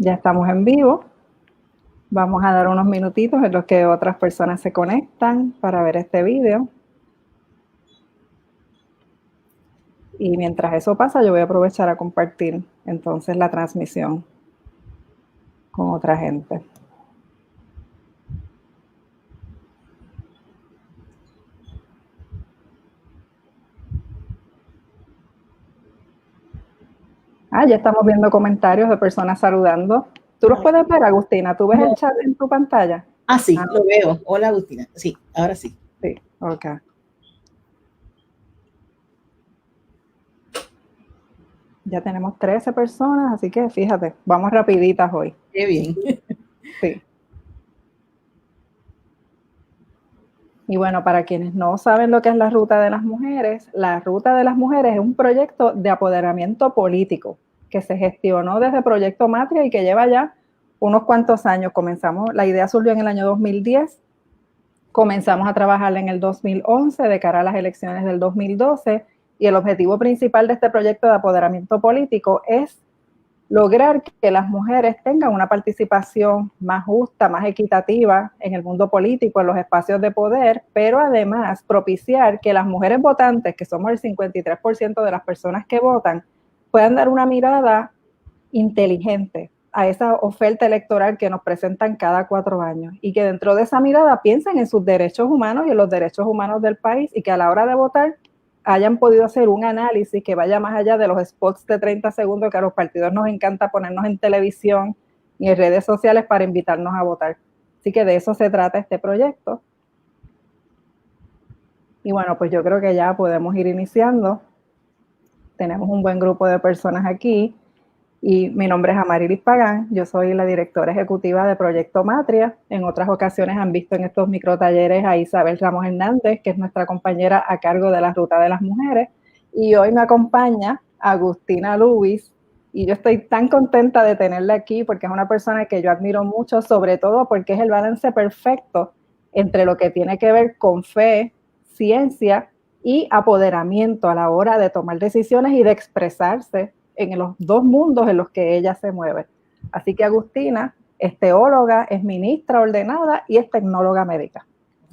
Ya estamos en vivo. Vamos a dar unos minutitos en los que otras personas se conectan para ver este video. Y mientras eso pasa, yo voy a aprovechar a compartir entonces la transmisión con otra gente. Ya estamos viendo comentarios de personas saludando. ¿Tú los puedes ver, Agustina? ¿Tú ves el chat en tu pantalla? Sí, lo veo. Hola, Agustina. Sí, ahora sí. Sí, ok. Ya tenemos 13 personas, así que fíjate, vamos rapiditas hoy. Qué bien. Sí. Y bueno, para quienes no saben lo que es la Ruta de las Mujeres es un proyecto de apoderamiento político que se gestionó desde Proyecto Matria y que lleva ya unos cuantos años. La idea surgió en el año 2010, comenzamos a trabajar en el 2011 de cara a las elecciones del 2012 y el objetivo principal de este proyecto de apoderamiento político es lograr que las mujeres tengan una participación más justa, más equitativa en el mundo político, en los espacios de poder, pero además propiciar que las mujeres votantes, que somos el 53% de las personas que votan, puedan dar una mirada inteligente a esa oferta electoral que nos presentan cada 4 años y que dentro de esa mirada piensen en sus derechos humanos y en los derechos humanos del país y que a la hora de votar hayan podido hacer un análisis que vaya más allá de los spots de 30 segundos que a los partidos nos encanta ponernos en televisión y en redes sociales para invitarnos a votar. Así que de eso se trata este proyecto. Y bueno, pues yo creo que ya podemos ir iniciando. Tenemos un buen grupo de personas aquí y mi nombre es Amarilis Pagán, yo soy la directora ejecutiva de Proyecto Matria. En otras ocasiones han visto en estos microtalleres a Isabel Ramos Hernández, que es nuestra compañera a cargo de la Ruta de las Mujeres, y hoy me acompaña Agustina Luis, y yo estoy tan contenta de tenerla aquí porque es una persona que yo admiro mucho, sobre todo porque es el balance perfecto entre lo que tiene que ver con fe, ciencia y apoderamiento a la hora de tomar decisiones y de expresarse en los dos mundos en los que ella se mueve. Así que Agustina es teóloga, es ministra ordenada y es tecnóloga médica.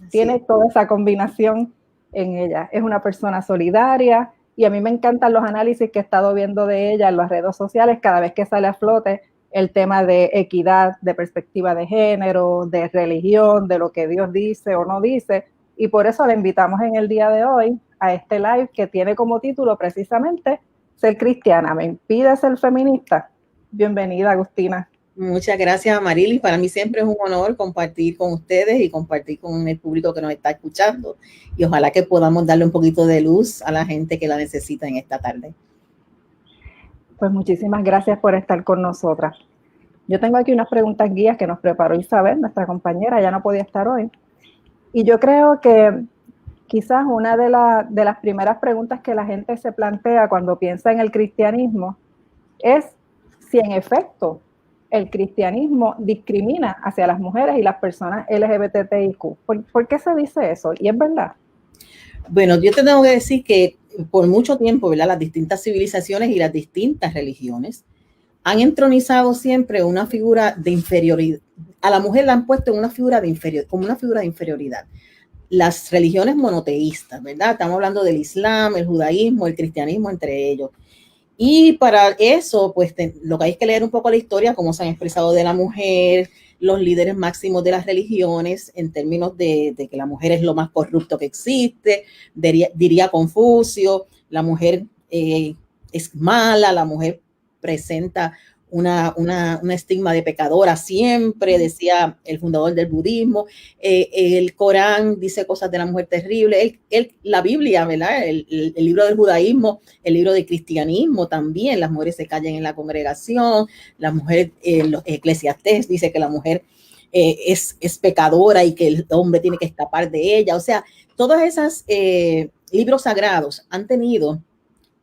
Tiene toda esa combinación en ella. Es una persona solidaria y a mí me encantan los análisis que he estado viendo de ella en las redes sociales cada vez que sale a flote el tema de equidad, de perspectiva de género, de religión, de lo que Dios dice o no dice. Y por eso la invitamos en el día de hoy a este live que tiene como título precisamente Ser cristiana, ¿me impide ser feminista? Bienvenida, Agustina. Muchas gracias, Amarilis. Para mí siempre es un honor compartir con ustedes y compartir con el público que nos está escuchando. Y ojalá que podamos darle un poquito de luz a la gente que la necesita en esta tarde. Pues muchísimas gracias por estar con nosotras. Yo tengo aquí unas preguntas guías que nos preparó Isabel, nuestra compañera, ya no podía estar hoy. Y yo creo que quizás una de las primeras preguntas que la gente se plantea cuando piensa en el cristianismo es si en efecto el cristianismo discrimina hacia las mujeres y las personas LGBTIQ. ¿Por qué se dice eso? Y es verdad. Bueno, yo te tengo que decir que por mucho tiempo, ¿verdad?, las distintas civilizaciones y las distintas religiones han entronizado siempre una figura de inferioridad. A la mujer la han puesto en una figura como una figura de inferioridad. Las religiones monoteístas, ¿verdad? Estamos hablando del Islam, el judaísmo, el cristianismo, entre ellos. Y para eso, pues lo que hay que leer un poco la historia, cómo se han expresado de la mujer, los líderes máximos de las religiones, en términos de que la mujer es lo más corrupto que existe, diría Confucio, la mujer es mala, la mujer presenta una estigma de pecadora siempre, decía el fundador del budismo. El Corán dice cosas de la mujer terribles. La Biblia, ¿verdad? El libro del judaísmo, el libro del cristianismo también, las mujeres se callan en la congregación, las mujeres, los Eclesiastés dice que la mujer es pecadora y que el hombre tiene que escapar de ella. O sea, todos esos libros sagrados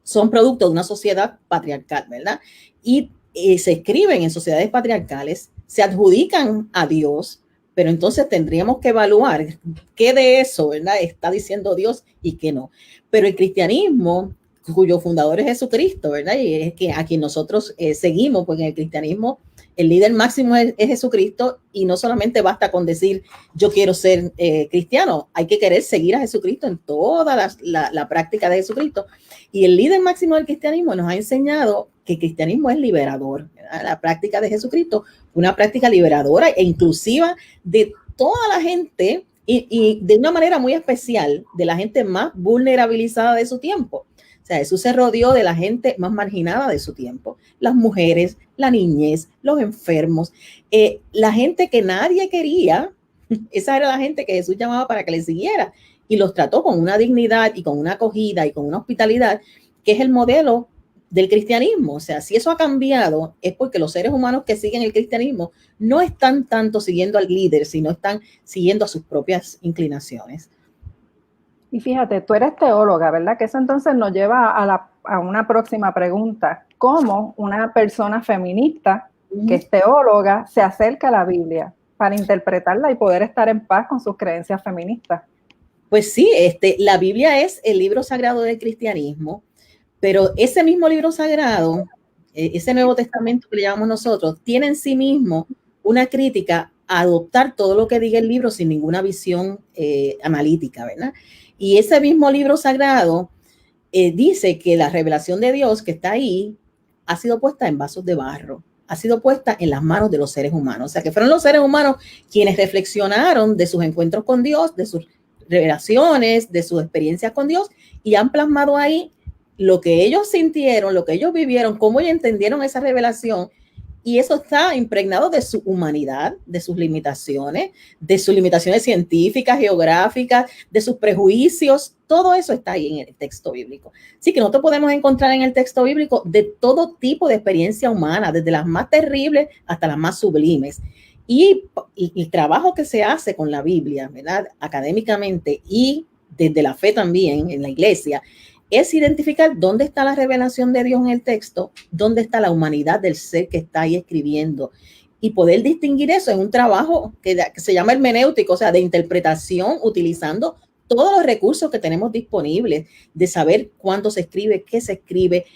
son producto de una sociedad patriarcal, ¿verdad? Y se escriben en sociedades patriarcales, se adjudican a Dios, pero entonces tendríamos que evaluar qué de eso, ¿verdad?, está diciendo Dios y qué no. Pero el cristianismo, cuyo fundador es Jesucristo, ¿verdad?, y es que a quien nosotros seguimos, porque en el cristianismo el líder máximo es Jesucristo, y no solamente basta con decir yo quiero ser cristiano, hay que querer seguir a Jesucristo en toda la práctica de Jesucristo. Y el líder máximo del cristianismo nos ha enseñado que el cristianismo es liberador, ¿verdad? La práctica de Jesucristo, una práctica liberadora e inclusiva de toda la gente, y de una manera muy especial de la gente más vulnerabilizada de su tiempo. O sea, Jesús se rodeó de la gente más marginada de su tiempo, las mujeres, la niñez, los enfermos, la gente que nadie quería. Esa era la gente que Jesús llamaba para que le siguiera, y los trató con una dignidad y con una acogida y con una hospitalidad que es el modelo del cristianismo. O sea, si eso ha cambiado es porque los seres humanos que siguen el cristianismo no están tanto siguiendo al líder, sino están siguiendo a sus propias inclinaciones. Y fíjate, tú eres teóloga, ¿verdad? Que eso entonces nos lleva a una próxima pregunta. ¿Cómo una persona feminista que es teóloga se acerca a la Biblia para interpretarla y poder estar en paz con sus creencias feministas? Pues sí, la Biblia es el libro sagrado del cristianismo, pero ese mismo libro sagrado, ese Nuevo Testamento que le llamamos nosotros, tiene en sí mismo una crítica a adoptar todo lo que diga el libro sin ninguna visión analítica, ¿verdad? Y ese mismo libro sagrado dice que la revelación de Dios que está ahí ha sido puesta en vasos de barro, ha sido puesta en las manos de los seres humanos. O sea, que fueron los seres humanos quienes reflexionaron de sus encuentros con Dios, de sus revelaciones, de sus experiencias con Dios, y han plasmado ahí lo que ellos sintieron, lo que ellos vivieron, cómo ellos entendieron esa revelación. Y eso está impregnado de su humanidad, de sus limitaciones científicas, geográficas, de sus prejuicios. Todo eso está ahí en el texto bíblico. Así que nosotros podemos encontrar en el texto bíblico de todo tipo de experiencia humana, desde las más terribles hasta las más sublimes. Y el trabajo que se hace con la Biblia, ¿verdad? Académicamente y desde la fe también en la iglesia, es identificar dónde está la revelación de Dios en el texto, dónde está la humanidad del ser que está ahí escribiendo, y poder distinguir eso en un trabajo que se llama hermenéutico, o sea, de interpretación, utilizando todos los recursos que tenemos disponibles, de saber cuándo se escribe, qué se escribe,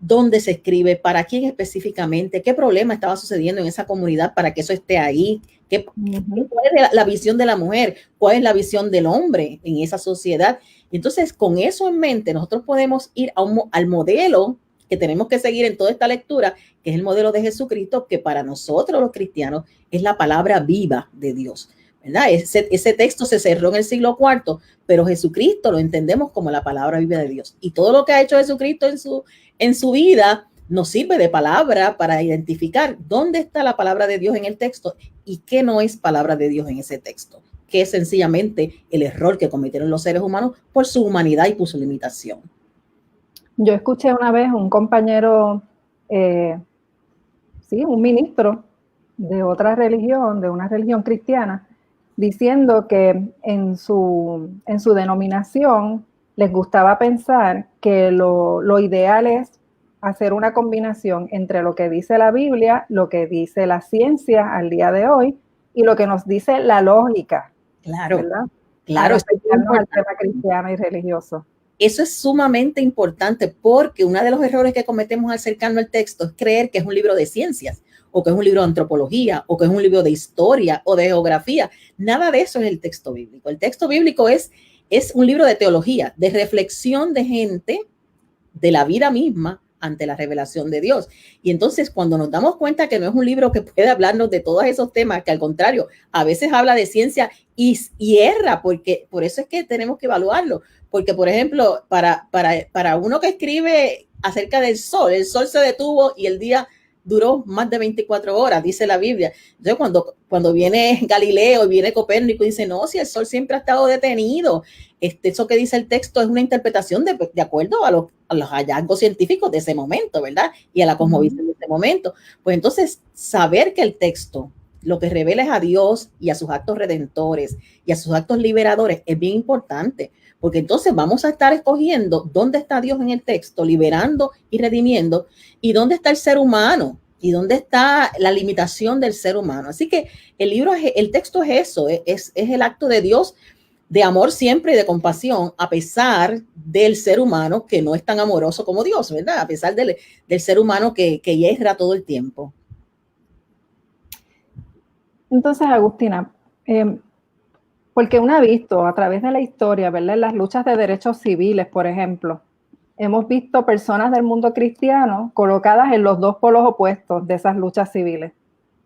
dónde se escribe, para quién específicamente, qué problema estaba sucediendo en esa comunidad para que eso esté ahí, cuál es la visión de la mujer, cuál es la visión del hombre en esa sociedad. Entonces, con eso en mente, nosotros podemos ir al modelo que tenemos que seguir en toda esta lectura, que es el modelo de Jesucristo, que para nosotros los cristianos es la palabra viva de Dios, ¿verdad? Ese texto se cerró en el siglo IV, pero Jesucristo lo entendemos como la palabra viva de Dios. Y todo lo que ha hecho Jesucristo en su vida nos sirve de palabra para identificar dónde está la palabra de Dios en el texto y qué no es palabra de Dios en ese texto, que es sencillamente el error que cometieron los seres humanos por su humanidad y por su limitación. Yo escuché una vez un compañero, un ministro de otra religión, de una religión cristiana, diciendo que en su denominación les gustaba pensar que lo ideal es hacer una combinación entre lo que dice la Biblia, lo que dice la ciencia al día de hoy y lo que nos dice la lógica. Claro, ¿verdad? Claro. Al tema cristiano y religioso. Eso es sumamente importante, porque uno de los errores que cometemos al acercarnos al texto es creer que es un libro de ciencias, o que es un libro de antropología, o que es un libro de historia o de geografía. Nada de eso es el texto bíblico. El texto bíblico es un libro de teología, de reflexión de gente, de la vida misma ante la revelación de Dios. Y entonces, cuando nos damos cuenta que no es un libro que puede hablarnos de todos esos temas, que al contrario, a veces habla de ciencia y erra, porque por eso es que tenemos que evaluarlo. Porque, por ejemplo, para uno que escribe acerca del sol, el sol se detuvo y el día duró más de 24 horas, dice la Biblia. Entonces, cuando viene Galileo y viene Copérnico y dice, no, si el sol siempre ha estado detenido, eso que dice el texto es una interpretación de acuerdo a los hallazgos científicos de ese momento, ¿verdad? Y a la cosmovisión de ese momento. Pues entonces, saber que el texto lo que revela es a Dios y a sus actos redentores y a sus actos liberadores es bien importante, porque entonces vamos a estar escogiendo dónde está Dios en el texto, liberando y redimiendo, y dónde está el ser humano y dónde está la limitación del ser humano. Así que el texto es eso, es el acto de Dios de amor siempre y de compasión, a pesar del ser humano que no es tan amoroso como Dios, ¿verdad? A pesar del ser humano que erra todo el tiempo. Entonces, Agustina, porque uno ha visto a través de la historia, ¿verdad? En las luchas de derechos civiles, por ejemplo, hemos visto personas del mundo cristiano colocadas en los dos polos opuestos de esas luchas civiles.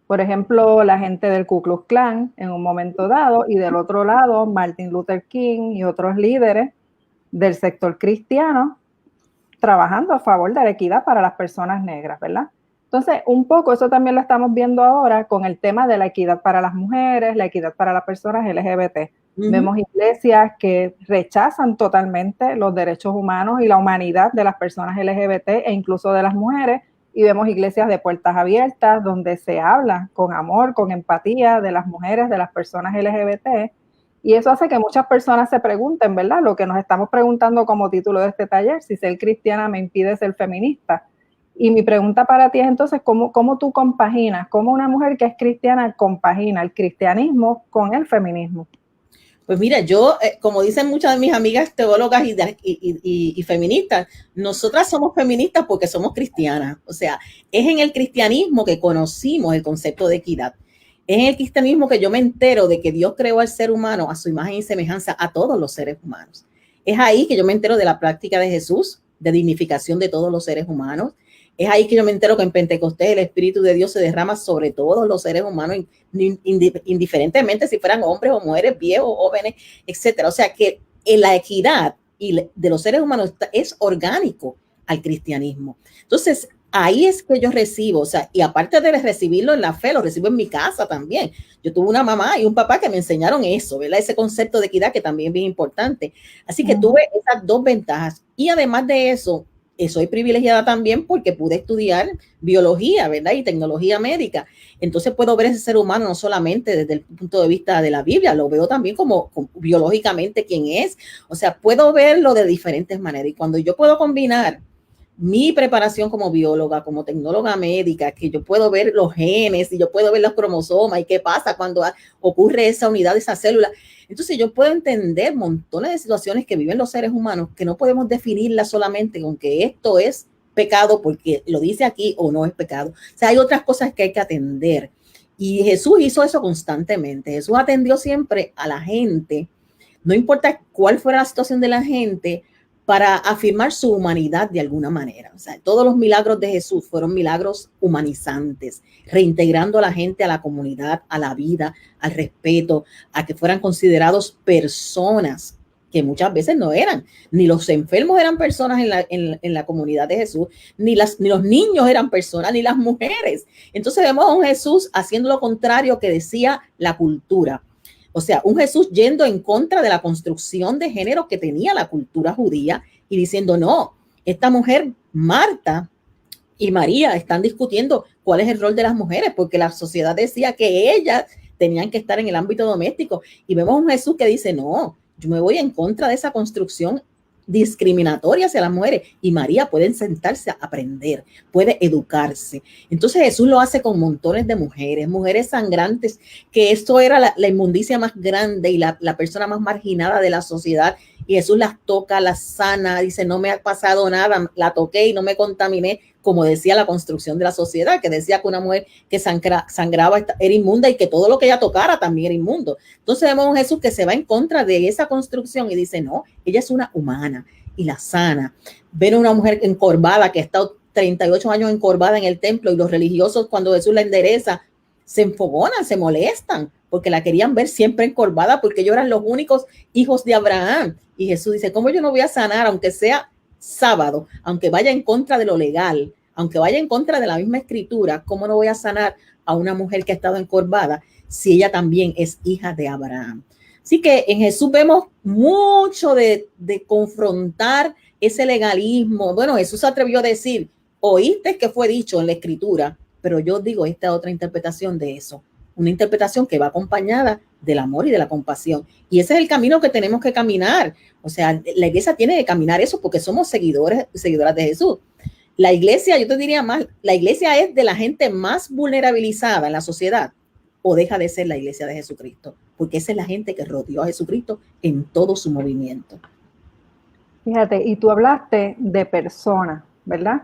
Por ejemplo, la gente del Ku Klux Klan en un momento dado, y del otro lado, Martin Luther King y otros líderes del sector cristiano trabajando a favor de la equidad para las personas negras, ¿verdad? Entonces, un poco eso también lo estamos viendo ahora con el tema de la equidad para las mujeres, la equidad para las personas LGBT. Vemos iglesias que rechazan totalmente los derechos humanos y la humanidad de las personas LGBT e incluso de las mujeres, y vemos iglesias de puertas abiertas donde se habla con amor, con empatía de las mujeres, de las personas LGBT, y eso hace que muchas personas se pregunten, ¿verdad? Lo que nos estamos preguntando como título de este taller, si ser cristiana me impide ser feminista. Y mi pregunta para ti es entonces, ¿cómo tú compaginas, cómo una mujer que es cristiana compagina el cristianismo con el feminismo? Pues mira, yo, como dicen muchas de mis amigas teólogas y feministas, nosotras somos feministas porque somos cristianas. O sea, es en el cristianismo que conocimos el concepto de equidad. Es en el cristianismo que yo me entero de que Dios creó al ser humano a su imagen y semejanza, a todos los seres humanos. Es ahí que yo me entero de la práctica de Jesús, de dignificación de todos los seres humanos. Es ahí que yo me entero que en Pentecostés el Espíritu de Dios se derrama sobre todos los seres humanos, indiferentemente si fueran hombres o mujeres, viejos, jóvenes, etcétera. O sea que la equidad de los seres humanos es orgánico al cristianismo. Entonces, ahí es que yo recibo, o sea, y aparte de recibirlo en la fe, lo recibo en mi casa también. Yo tuve una mamá y un papá que me enseñaron eso, ¿verdad? Ese concepto de equidad que también es bien importante. Así que tuve esas dos ventajas. Y además de eso, soy privilegiada también porque pude estudiar biología, ¿verdad? Y tecnología médica. Entonces puedo ver ese ser humano no solamente desde el punto de vista de la Biblia, lo veo también como biológicamente quién es. O sea, puedo verlo de diferentes maneras. Y cuando yo puedo combinar mi preparación como bióloga, como tecnóloga médica, que yo puedo ver los genes y yo puedo ver los cromosomas y qué pasa cuando ocurre esa unidad, esa célula. Entonces yo puedo entender montones de situaciones que viven los seres humanos que no podemos definirlas solamente con que esto es pecado porque lo dice aquí o no es pecado. O sea, hay otras cosas que hay que atender. Y Jesús hizo eso constantemente. Jesús atendió siempre a la gente, no importa cuál fuera la situación de la gente, para afirmar su humanidad de alguna manera. O sea, todos los milagros de Jesús fueron milagros humanizantes, reintegrando a la gente a la comunidad, a la vida, al respeto, a que fueran considerados personas que muchas veces no eran. Ni los enfermos eran personas en la comunidad de Jesús, ni los niños eran personas, ni las mujeres. Entonces vemos a un Jesús haciendo lo contrario que decía la cultura. O sea, un Jesús yendo en contra de la construcción de género que tenía la cultura judía y diciendo, no, esta mujer, Marta y María, están discutiendo cuál es el rol de las mujeres, porque la sociedad decía que ellas tenían que estar en el ámbito doméstico. Y vemos un Jesús que dice, no, yo me voy en contra de esa construcción discriminatoria hacia las mujeres, y María puede sentarse a aprender, puede educarse. Entonces Jesús lo hace con montones de mujeres sangrantes, que esto era la inmundicia más grande y la persona más marginada de la sociedad, y Jesús las toca, las sana, dice, no me ha pasado nada, la toqué y no me contaminé, como decía la construcción de la sociedad, que decía que una mujer que sangraba era inmunda y que todo lo que ella tocara también era inmundo. Entonces vemos a un Jesús que se va en contra de esa construcción y dice, no, ella es una humana y la sana. Ven a una mujer encorvada que ha estado 38 años encorvada en el templo, y los religiosos cuando Jesús la endereza se enfogonan, se molestan, porque la querían ver siempre encorvada, porque ellos eran los únicos hijos de Abraham. Y Jesús dice, ¿cómo yo no voy a sanar, aunque sea sábado, aunque vaya en contra de lo legal, aunque vaya en contra de la misma escritura? ¿Cómo no voy a sanar a una mujer que ha estado encorvada si ella también es hija de Abraham? Así que en Jesús vemos mucho de confrontar ese legalismo. Bueno, Jesús se atrevió a decir, oíste que fue dicho en la escritura, pero yo digo esta otra interpretación de eso, una interpretación que va acompañada del amor y de la compasión. Y ese es el camino que tenemos que caminar. O sea, la iglesia tiene que caminar eso porque somos seguidoras de Jesús. La iglesia, yo te diría más, la iglesia es de la gente más vulnerabilizada en la sociedad, o deja de ser la iglesia de Jesucristo, porque esa es la gente que rodeó a Jesucristo en todo su movimiento. Fíjate, y tú hablaste de personas, ¿verdad?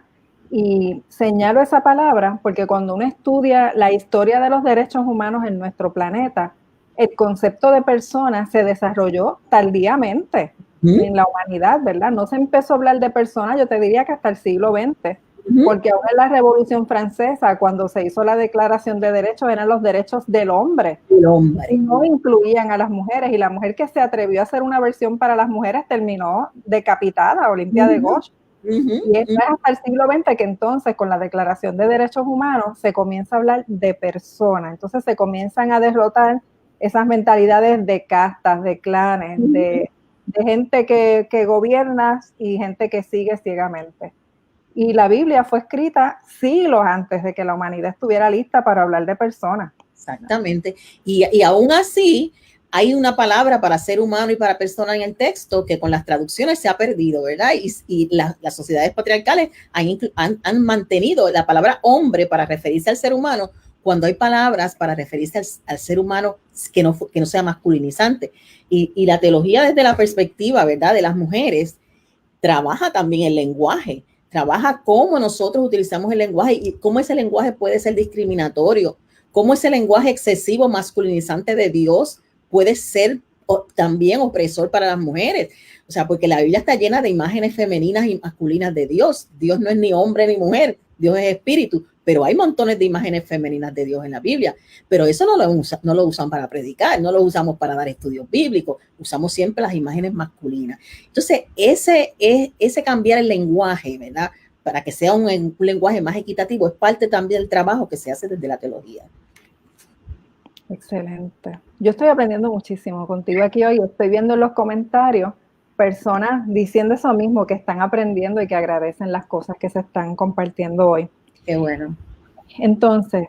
Y señalo esa palabra porque cuando uno estudia la historia de los derechos humanos en nuestro planeta, el concepto de persona se desarrolló tardíamente en la humanidad, ¿verdad? No se empezó a hablar de personas, yo te diría que hasta el siglo XX, porque aún en la Revolución Francesa, cuando se hizo la Declaración de Derechos, eran los derechos del hombre. Y no incluían a las mujeres, y la mujer que se atrevió a hacer una versión para las mujeres terminó decapitada, Olimpia de Gauche. Y es hasta el siglo XX que entonces con la Declaración de Derechos Humanos se comienza a hablar de personas, entonces se comienzan a derrotar esas mentalidades de castas, de clanes, de gente que gobierna y gente que sigue ciegamente. Y la Biblia fue escrita siglos antes de que la humanidad estuviera lista para hablar de personas. Exactamente. Y aún así, hay una palabra para ser humano y para persona en el texto que con las traducciones se ha perdido, ¿verdad? Y las sociedades patriarcales han mantenido la palabra hombre para referirse al ser humano cuando hay palabras para referirse al ser humano que no sea masculinizante. Y la teología desde la perspectiva, ¿verdad?, de las mujeres, trabaja también el lenguaje, trabaja cómo nosotros utilizamos el lenguaje y cómo ese lenguaje puede ser discriminatorio, cómo ese lenguaje excesivo masculinizante de Dios puede ser también opresor para las mujeres. O sea, porque la Biblia está llena de imágenes femeninas y masculinas de Dios. Dios no es ni hombre ni mujer, Dios es espíritu, pero hay montones de imágenes femeninas de Dios en la Biblia. Pero eso no lo usan para predicar, no lo usamos para dar estudios bíblicos, usamos siempre las imágenes masculinas. Entonces, ese cambiar el lenguaje, ¿verdad?, para que sea un lenguaje más equitativo, es parte también del trabajo que se hace desde la teología. Excelente. Yo estoy aprendiendo muchísimo contigo aquí hoy. Estoy viendo en los comentarios personas diciendo eso mismo, que están aprendiendo y que agradecen las cosas que se están compartiendo hoy. Qué bueno. Entonces,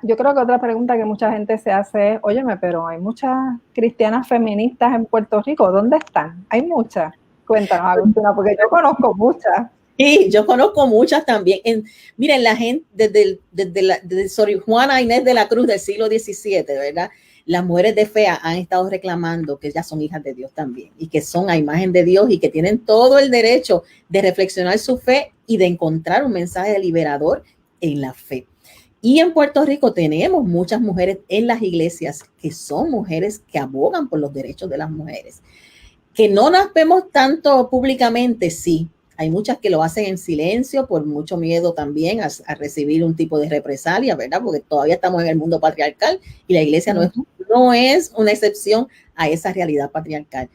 yo creo que otra pregunta que mucha gente se hace es, óyeme, pero hay muchas cristianas feministas en Puerto Rico, ¿dónde están? Hay muchas. Cuéntanos, Agustina, porque yo conozco muchas. Sí, yo conozco muchas también. Miren, la gente desde Sor Juana Inés de la Cruz del siglo XVII, ¿verdad? Las mujeres de fe han estado reclamando que ellas son hijas de Dios también y que son a imagen de Dios y que tienen todo el derecho de reflexionar su fe y de encontrar un mensaje liberador en la fe. Y en Puerto Rico tenemos muchas mujeres en las iglesias que son mujeres que abogan por los derechos de las mujeres. Que no las vemos tanto públicamente, sí. Hay muchas que lo hacen en silencio por mucho miedo también a recibir un tipo de represalia, ¿verdad? Porque todavía estamos en el mundo patriarcal y la iglesia no es una excepción a esa realidad patriarcal.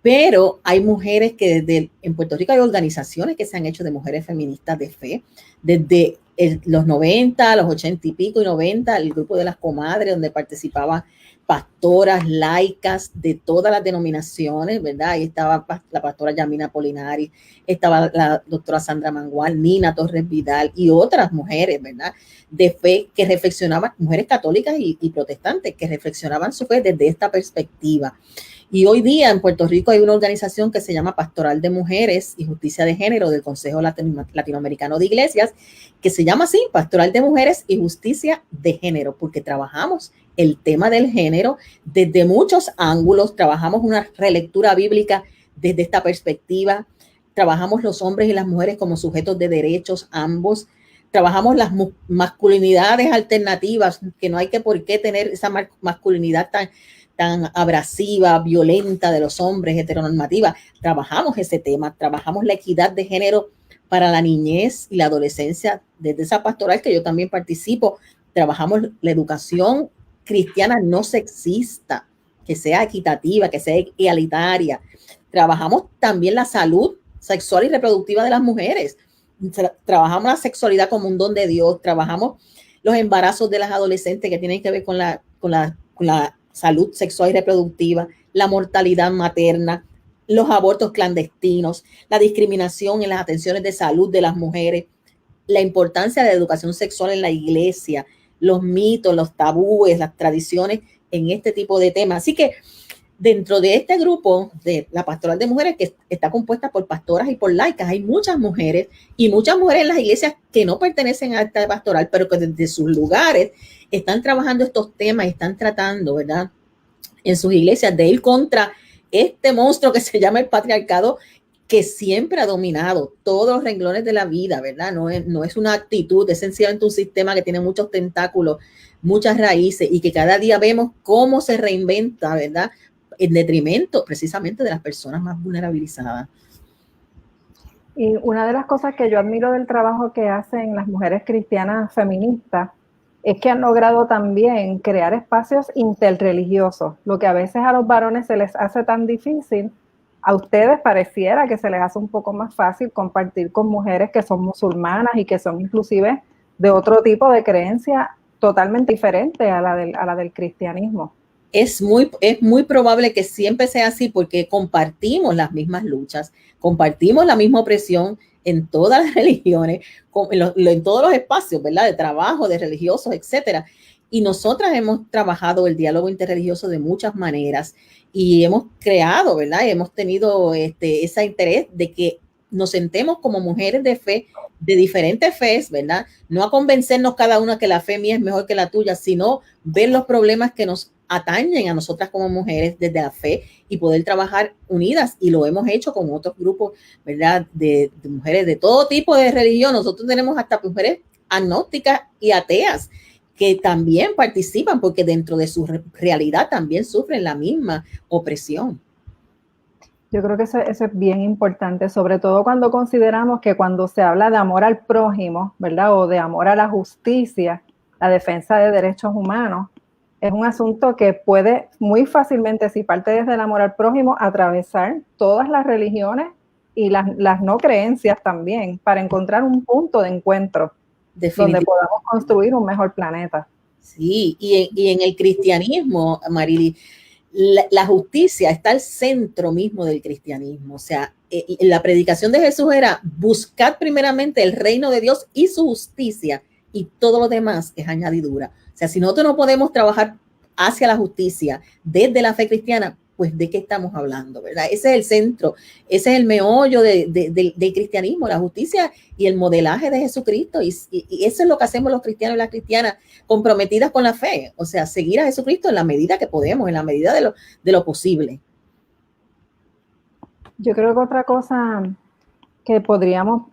Pero hay mujeres que en Puerto Rico hay organizaciones que se han hecho de mujeres feministas de fe, desde los 90, los 80 y pico y 90, el grupo de las comadres donde participaban pastoras laicas de todas las denominaciones, ¿verdad? Ahí estaba la pastora Yamina Polinari, estaba la doctora Sandra Mangual, Nina Torres Vidal y otras mujeres, ¿verdad?, de fe que reflexionaban, mujeres católicas y protestantes que reflexionaban su fe desde esta perspectiva. Y hoy día en Puerto Rico hay una organización que se llama Pastoral de Mujeres y Justicia de Género del Consejo Latinoamericano de Iglesias, que se llama así, Pastoral de Mujeres y Justicia de Género, porque trabajamos el tema del género desde muchos ángulos, trabajamos una relectura bíblica desde esta perspectiva, trabajamos los hombres y las mujeres como sujetos de derechos ambos, trabajamos las masculinidades alternativas, que no hay que por qué tener esa masculinidad tan abrasiva, violenta de los hombres, heteronormativa. Trabajamos ese tema, trabajamos la equidad de género para la niñez y la adolescencia desde esa pastoral que yo también participo. Trabajamos la educación cristiana no sexista, que sea equitativa, que sea igualitaria. Trabajamos también la salud sexual y reproductiva de las mujeres. Trabajamos la sexualidad como un don de Dios. Trabajamos los embarazos de las adolescentes que tienen que ver con la salud sexual y reproductiva, la mortalidad materna, los abortos clandestinos, la discriminación en las atenciones de salud de las mujeres, la importancia de la educación sexual en la iglesia, los mitos, los tabúes, las tradiciones en este tipo de temas. Así que dentro de este grupo de la Pastoral de Mujeres, que está compuesta por pastoras y por laicas, hay muchas mujeres y muchas mujeres en las iglesias que no pertenecen a esta pastoral, pero que desde sus lugares están trabajando estos temas y están tratando, ¿verdad?, en sus iglesias de ir contra este monstruo que se llama el patriarcado, que siempre ha dominado todos los renglones de la vida, ¿verdad? No es una actitud, es sencillamente un sistema que tiene muchos tentáculos, muchas raíces y que cada día vemos cómo se reinventa, ¿verdad? En detrimento precisamente de las personas más vulnerabilizadas. Y una de las cosas que yo admiro del trabajo que hacen las mujeres cristianas feministas es que han logrado también crear espacios interreligiosos, lo que a veces a los varones se les hace tan difícil. A ustedes pareciera que se les hace un poco más fácil compartir con mujeres que son musulmanas y que son inclusive de otro tipo de creencia totalmente diferente a la del cristianismo. Es muy probable que siempre sea así porque compartimos las mismas luchas, compartimos la misma opresión en todas las religiones, en todos los espacios, ¿verdad? De trabajo, de religiosos, etcétera. Y nosotras hemos trabajado el diálogo interreligioso de muchas maneras y hemos creado, ¿verdad? Y hemos tenido ese interés de que nos sentemos como mujeres de fe, de diferentes fees, ¿verdad? No a convencernos cada una que la fe mía es mejor que la tuya, sino ver los problemas que nos atañen a nosotras como mujeres desde la fe y poder trabajar unidas, y lo hemos hecho con otros grupos, ¿verdad? De mujeres de todo tipo de religión. Nosotros tenemos hasta mujeres agnósticas y ateas que también participan porque dentro de su realidad también sufren la misma opresión. Yo creo que eso es bien importante, sobre todo cuando consideramos que cuando se habla de amor al prójimo, ¿verdad? O de amor a la justicia, la defensa de derechos humanos, es un asunto que puede muy fácilmente, si parte desde el amor al prójimo, atravesar todas las religiones y las no creencias también, para encontrar un punto de encuentro donde podamos construir un mejor planeta. Sí, y en el cristianismo, Marily, la justicia está al centro mismo del cristianismo. O sea, la predicación de Jesús era buscar primeramente el reino de Dios y su justicia, y todo lo demás es añadidura. O sea, si nosotros no podemos trabajar hacia la justicia desde la fe cristiana, pues ¿de qué estamos hablando, verdad? Ese es el centro, ese es el meollo del cristianismo, la justicia y el modelaje de Jesucristo. Y eso es lo que hacemos los cristianos y las cristianas comprometidas con la fe. O sea, seguir a Jesucristo en la medida que podemos, en la medida de lo posible. Yo creo que otra cosa que podríamos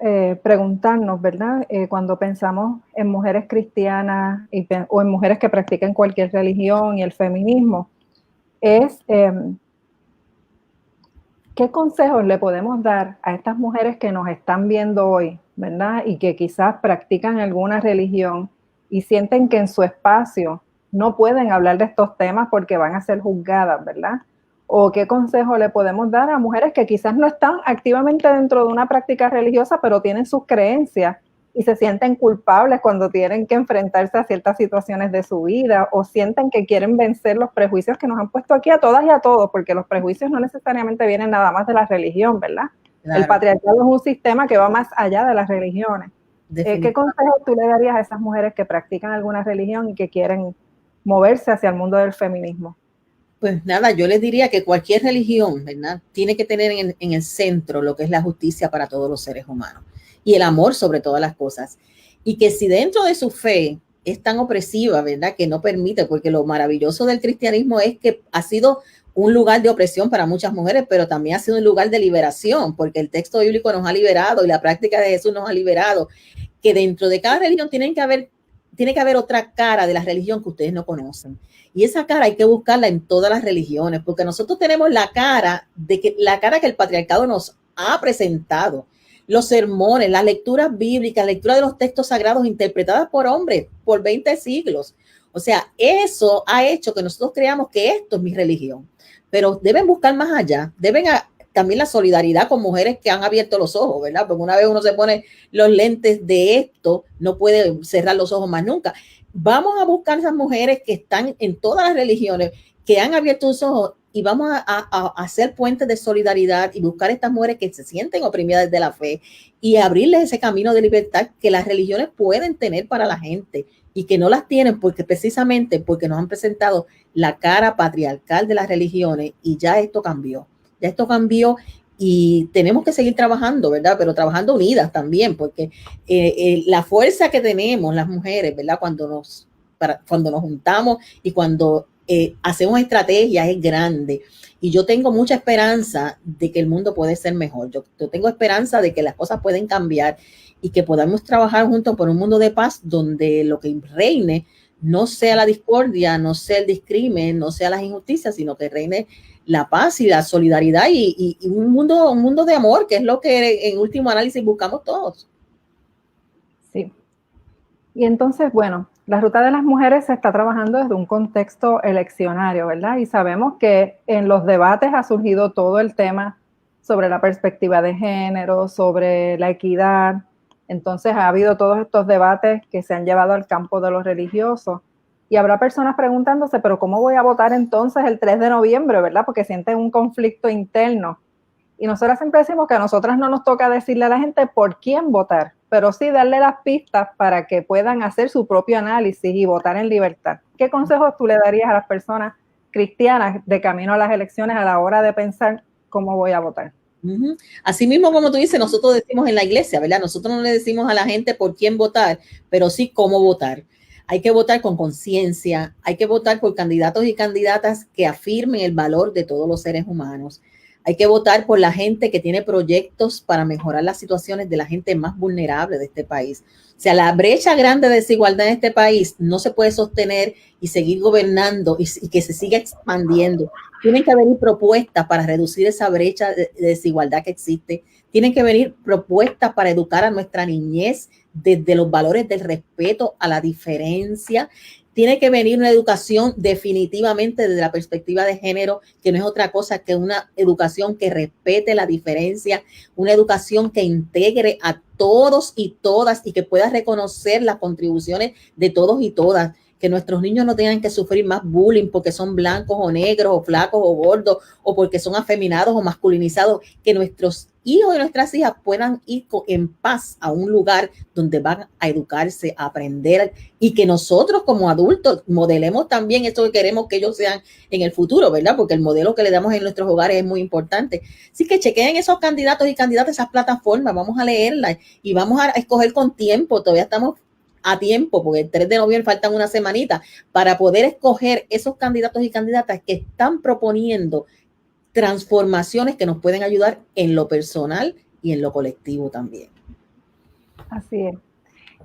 preguntarnos, ¿verdad? Cuando pensamos en mujeres cristianas o en mujeres que practican cualquier religión y el feminismo, es ¿qué consejos le podemos dar a estas mujeres que nos están viendo hoy, ¿verdad? Y que quizás practican alguna religión y sienten que en su espacio no pueden hablar de estos temas porque van a ser juzgadas, ¿verdad? ¿O qué consejo le podemos dar a mujeres que quizás no están activamente dentro de una práctica religiosa, pero tienen sus creencias y se sienten culpables cuando tienen que enfrentarse a ciertas situaciones de su vida, o sienten que quieren vencer los prejuicios que nos han puesto aquí a todas y a todos, porque los prejuicios no necesariamente vienen nada más de la religión, ¿verdad? Claro. El patriarcado es un sistema que va más allá de las religiones. ¿Qué consejo tú le darías a esas mujeres que practican alguna religión y que quieren moverse hacia el mundo del feminismo? Pues nada, yo les diría que cualquier religión, ¿verdad?, tiene que tener en el centro lo que es la justicia para todos los seres humanos y el amor sobre todas las cosas. Y que si dentro de su fe es tan opresiva, ¿verdad?, que no permite, porque lo maravilloso del cristianismo es que ha sido un lugar de opresión para muchas mujeres, pero también ha sido un lugar de liberación, porque el texto bíblico nos ha liberado y la práctica de Jesús nos ha liberado, que dentro de cada religión tiene que haber otra cara de la religión que ustedes no conocen. Y esa cara hay que buscarla en todas las religiones, porque nosotros tenemos la cara que el patriarcado nos ha presentado. Los sermones, las lecturas bíblicas, la lectura de los textos sagrados interpretadas por hombres por 20 siglos. O sea, eso ha hecho que nosotros creamos que esto es mi religión. Pero deben buscar más allá, también la solidaridad con mujeres que han abierto los ojos, ¿verdad? Porque una vez uno se pone los lentes de esto, no puede cerrar los ojos más nunca. Vamos a buscar esas mujeres que están en todas las religiones, que han abierto sus ojos, y vamos a hacer puentes de solidaridad y buscar estas mujeres que se sienten oprimidas de la fe y abrirles ese camino de libertad que las religiones pueden tener para la gente y que no las tienen precisamente porque nos han presentado la cara patriarcal de las religiones, y ya esto cambió. Ya esto cambió y tenemos que seguir trabajando, ¿verdad? Pero trabajando unidas también, porque la fuerza que tenemos las mujeres, ¿verdad?, cuando nos juntamos y cuando hacemos estrategias es grande. y yo tengo mucha esperanza de que el mundo puede ser mejor. Yo tengo esperanza de que las cosas pueden cambiar y que podamos trabajar juntos por un mundo de paz donde lo que reine no sea la discordia, no sea el discrimen, no sea las injusticias, sino que reine la paz y la solidaridad y un mundo de amor, que es lo que en último análisis buscamos todos. Sí. Y entonces, bueno, la Ruta de las Mujeres se está trabajando desde un contexto eleccionario, ¿verdad? Y sabemos que en los debates ha surgido todo el tema sobre la perspectiva de género, sobre la equidad. Entonces ha habido todos estos debates que se han llevado al campo de lo religioso. Y habrá personas preguntándose, pero ¿cómo voy a votar entonces el 3 de noviembre, verdad? Porque sienten un conflicto interno. Y nosotras siempre decimos que a nosotras no nos toca decirle a la gente por quién votar, pero sí darle las pistas para que puedan hacer su propio análisis y votar en libertad. ¿Qué consejos tú le darías a las personas cristianas de camino a las elecciones a la hora de pensar cómo voy a votar? Así mismo, como tú dices, nosotros decimos en la iglesia, ¿verdad? Nosotros no le decimos a la gente por quién votar, pero sí cómo votar. Hay que votar con conciencia, hay que votar por candidatos y candidatas que afirmen el valor de todos los seres humanos. Hay que votar por la gente que tiene proyectos para mejorar las situaciones de la gente más vulnerable de este país. O sea, la brecha grande de desigualdad en este país no se puede sostener y seguir gobernando y que se siga expandiendo. Tienen que venir propuestas para reducir esa brecha de desigualdad que existe. Tienen que venir propuestas para educar a nuestra niñez desde los valores del respeto a la diferencia. Tiene que venir una educación definitivamente desde la perspectiva de género, que no es otra cosa que una educación que respete la diferencia, una educación que integre a todos y todas y que pueda reconocer las contribuciones de todos y todas. Que nuestros niños no tengan que sufrir más bullying porque son blancos o negros o flacos o gordos o porque son afeminados o masculinizados, que nuestros hijos y nuestras hijas puedan ir en paz a un lugar donde van a educarse, a aprender y que nosotros como adultos modelemos también esto que queremos que ellos sean en el futuro, ¿verdad? Porque el modelo que le damos en nuestros hogares es muy importante. Así que chequeen esos candidatos y candidatas, esas plataformas, vamos a leerlas y vamos a escoger con tiempo, todavía estamos a tiempo, porque el 3 de noviembre faltan una semanita para poder escoger esos candidatos y candidatas que están proponiendo transformaciones que nos pueden ayudar en lo personal y en lo colectivo también. Así es.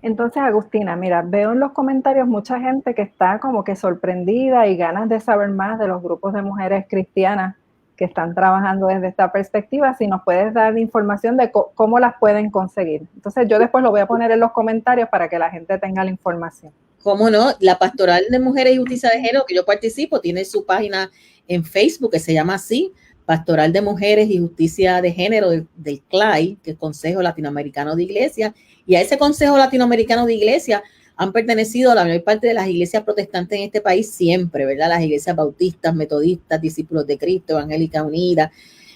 Entonces, Agustina, mira, veo en los comentarios mucha gente que está como que sorprendida y ganas de saber más de los grupos de mujeres cristianas que están trabajando desde esta perspectiva. Si nos puedes dar información de cómo las pueden conseguir. Entonces, yo después lo voy a poner en los comentarios para que la gente tenga la información. ¿Cómo no? La Pastoral de Mujeres y Justicia de Género, que yo participo, tiene su página en Facebook que se llama así, Pastoral de Mujeres y Justicia de Género del CLAI, que es Consejo Latinoamericano de Iglesia, y a ese Consejo Latinoamericano de Iglesia han pertenecido a la mayor parte de las iglesias protestantes en este país siempre, ¿verdad? Las iglesias bautistas, metodistas, discípulos de Cristo, Evangélica Unida,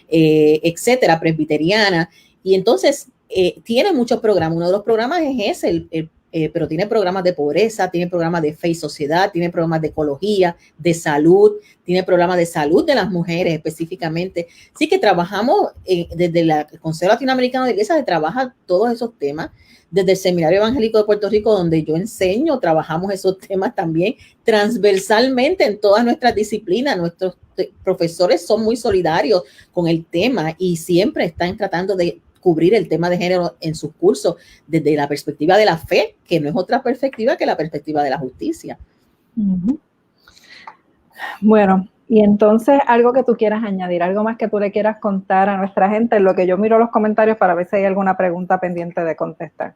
etcétera, presbiteriana. Y entonces tiene muchos programas. Uno de los programas es ese, pero tiene programas de pobreza, tiene programas de fe y sociedad, tiene programas de ecología, de salud, tiene programas de salud de las mujeres específicamente. Así que trabajamos desde el Consejo Latinoamericano de Iglesias, se trabaja todos esos temas. Desde el Seminario Evangélico de Puerto Rico, donde yo enseño, trabajamos esos temas también transversalmente en todas nuestras disciplinas. Nuestros profesores son muy solidarios con el tema y siempre están tratando de cubrir el tema de género en sus cursos desde la perspectiva de la fe, que no es otra perspectiva que la perspectiva de la justicia. Bueno, y entonces algo que tú quieras añadir, algo más que tú le quieras contar a nuestra gente, en lo que yo miro los comentarios para ver si hay alguna pregunta pendiente de contestar.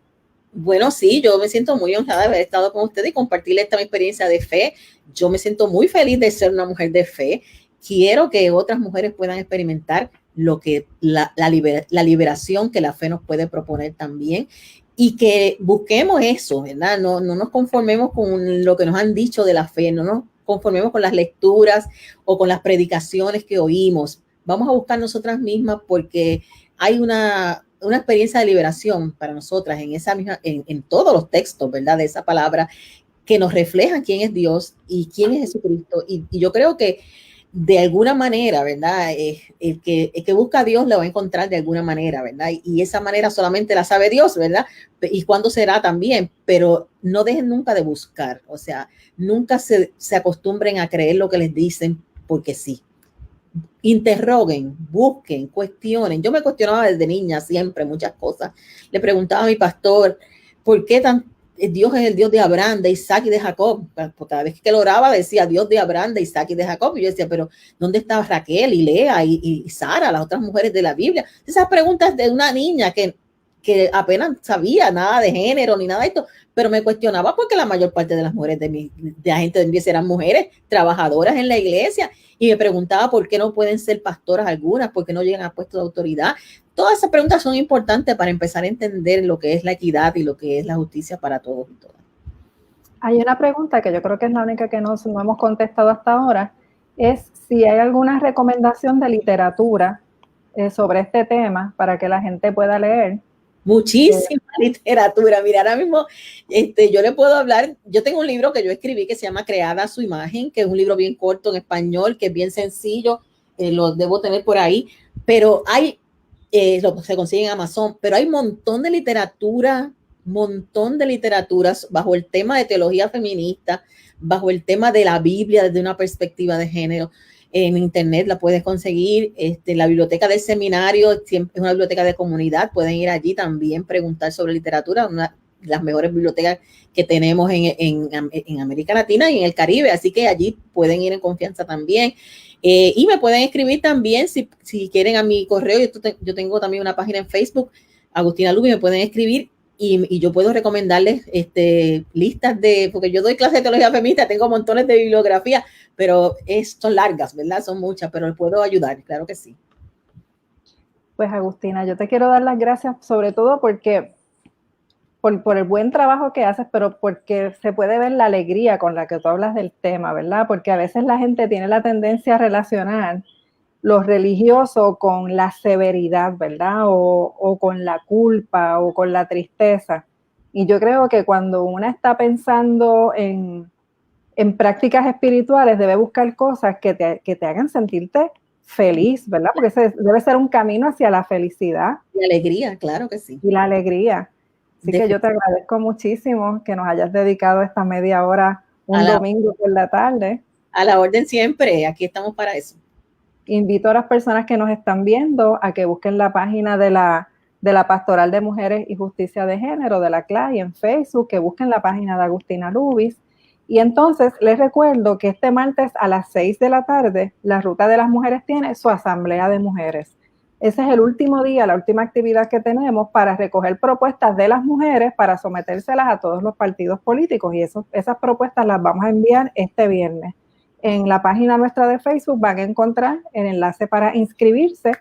Bueno, sí, yo me siento muy honrada de haber estado con ustedes y compartirles esta mi experiencia de fe. Yo me siento muy feliz de ser una mujer de fe. Quiero que otras mujeres puedan experimentar lo que la liberación que la fe nos puede proponer también y que busquemos eso, ¿verdad? No nos conformemos con lo que nos han dicho de la fe, no nos conformemos con las lecturas o con las predicaciones que oímos. Vamos a buscar nosotras mismas porque hay una experiencia de liberación para nosotras en esa misma, en todos los textos, ¿verdad? De esa palabra que nos reflejan quién es Dios y quién es Jesucristo. Y yo creo que de alguna manera, ¿verdad? El que busca a Dios lo va a encontrar de alguna manera, ¿verdad? Y esa manera solamente la sabe Dios, ¿verdad? Y cuándo será también, pero no dejen nunca de buscar, o sea, nunca se acostumbren a creer lo que les dicen porque sí. interroguen, busquen, cuestionen. Yo me cuestionaba desde niña siempre muchas cosas. Le preguntaba a mi pastor, ¿por qué Dios es el Dios de Abraham, de Isaac y de Jacob? Porque cada vez que lo oraba decía Dios de Abraham, de Isaac y de Jacob. Y yo decía, pero ¿dónde estaba Raquel y Lea y Sara, las otras mujeres de la Biblia? Esas preguntas de una niña que apenas sabía nada de género ni nada de esto, pero me cuestionaba porque la mayor parte de las mujeres de la gente de mi iglesia eran mujeres trabajadoras en la iglesia, y me preguntaba por qué no pueden ser pastoras algunas, por qué no llegan a puestos de autoridad. Todas esas preguntas son importantes para empezar a entender lo que es la equidad y lo que es la justicia para todos y todas. Hay una pregunta que yo creo que es la única que no hemos contestado hasta ahora, es si hay alguna recomendación de literatura sobre este tema para que la gente pueda leer. Muchísima literatura. Mira, ahora mismo yo le puedo hablar. Yo tengo un libro que yo escribí que se llama Creada a su imagen, que es un libro bien corto en español, que es bien sencillo, lo debo tener por ahí, pero hay, se consigue en Amazon, pero hay un montón de literaturas bajo el tema de teología feminista, bajo el tema de la Biblia desde una perspectiva de género. En internet la puedes conseguir, la biblioteca del seminario es una biblioteca de comunidad, pueden ir allí también preguntar sobre literatura, una de las mejores bibliotecas que tenemos en América Latina y en el Caribe, así que allí pueden ir en confianza también. Y me pueden escribir también si quieren a mi correo. Yo tengo también una página en Facebook, Agustina Lubi, me pueden escribir y yo puedo recomendarles listas porque yo doy clases de teología feminista, tengo montones de bibliografía, pero son largas, ¿verdad? Son muchas, pero les puedo ayudar, claro que sí. Pues Agustina, yo te quiero dar las gracias sobre todo porque por el buen trabajo que haces, pero porque se puede ver la alegría con la que tú hablas del tema, ¿verdad? Porque a veces la gente tiene la tendencia a relacionar lo religioso con la severidad, ¿verdad? O con la culpa o con la tristeza. Y yo creo que cuando una está pensando en prácticas espirituales, debe buscar cosas que te hagan sentirte feliz, ¿verdad? Porque ese debe ser un camino hacia la felicidad. Y alegría, claro que sí. Y la alegría. Así que yo te agradezco muchísimo que nos hayas dedicado esta media hora un domingo por la tarde. A la orden siempre, aquí estamos para eso. Invito a las personas que nos están viendo a que busquen la página de la Pastoral de Mujeres y Justicia de Género, de la CLAI, en Facebook, que busquen la página de Agustina Lubis. Y entonces les recuerdo que este martes a las 6 de la tarde, la Ruta de las Mujeres tiene su asamblea de mujeres. Ese es el último día, la última actividad que tenemos para recoger propuestas de las mujeres para sometérselas a todos los partidos políticos, y esas propuestas las vamos a enviar este viernes. En la página nuestra de Facebook van a encontrar el enlace para inscribirse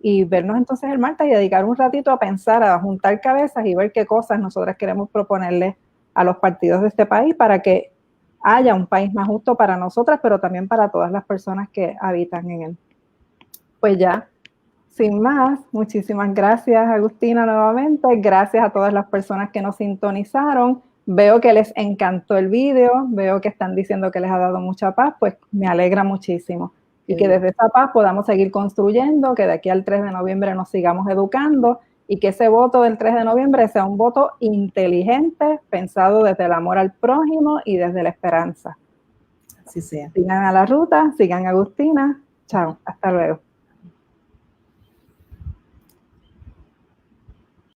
y vernos entonces el martes y dedicar un ratito a pensar, a juntar cabezas y ver qué cosas nosotras queremos proponerle a los partidos de este país para que haya un país más justo para nosotras, pero también para todas las personas que habitan en él. Pues ya, sin más, muchísimas gracias, Agustina, nuevamente. Gracias a todas las personas que nos sintonizaron. Veo que les encantó el video, veo que están diciendo que les ha dado mucha paz, pues me alegra muchísimo. Y que desde esa paz podamos seguir construyendo, que de aquí al 3 de noviembre nos sigamos educando y que ese voto del 3 de noviembre sea un voto inteligente, pensado desde el amor al prójimo y desde la esperanza. Así sea. Sigan a la ruta, sigan a Agustina. Chao, hasta luego.